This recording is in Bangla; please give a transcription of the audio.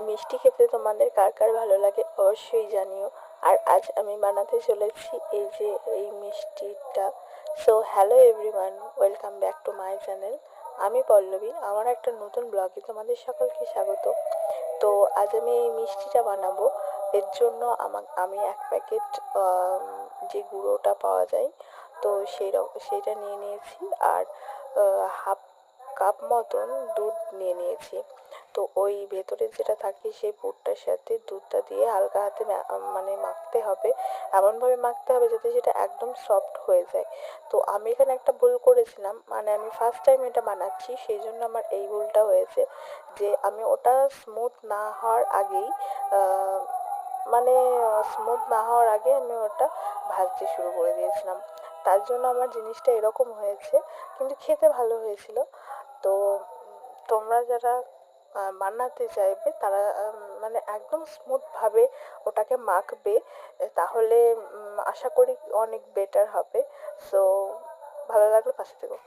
মিষ্টি খেতে তোমাদের কার কার ভালো লাগে অবশ্যই জানিও। আর আজ আমি বানাতে চলেছি এই যে এই মিষ্টিটা। So hello everyone, welcome back to my channel. আমি পল্লবী, আমার একটা নতুন ব্লগে তোমাদের সকলকে স্বাগত। তো আজ আমি এই মিষ্টিটা বানাবো। এর জন্য আমি এক প্যাকেট যে গুঁড়োটা পাওয়া যায়, তো সেইটা নিয়ে নিয়েছি। আর হাফ কাপ মতন দুধ নিয়ে নিয়েছি। তো ওই ভেতরে যেটা থাকে সেই পুরটার সাথে দুধটা দিয়ে হালকা হাতে মানে মাখতে হবে। এমনভাবে মাখতে হবে যাতে সেটা একদম সফট হয়ে যায়। তো আমি এখানে একটা ভুল করেছিলাম, মানে আমি ফার্স্ট টাইম এটা বানাচ্ছি, সেই জন্য আমার এই ভুলটা হয়েছে যে আমি ওটা স্মুথ না হওয়ার আগেই আহ, মানে স্মুথ না হওয়ার আগে আমি ওটা ভাজতে শুরু করে দিয়েছিলাম। তার জন্য আমার জিনিসটা এরকম হয়েছে, কিন্তু খেতে ভালো হয়েছিল। তো তোমরা যারা বানাতে চাইবে তারা মানে একদম স্মুথভাবে ওটাকে মাখবে, তাহলে আশা করি অনেক বেটার হবে। সো ভালো লাগলে পাশে থেকো।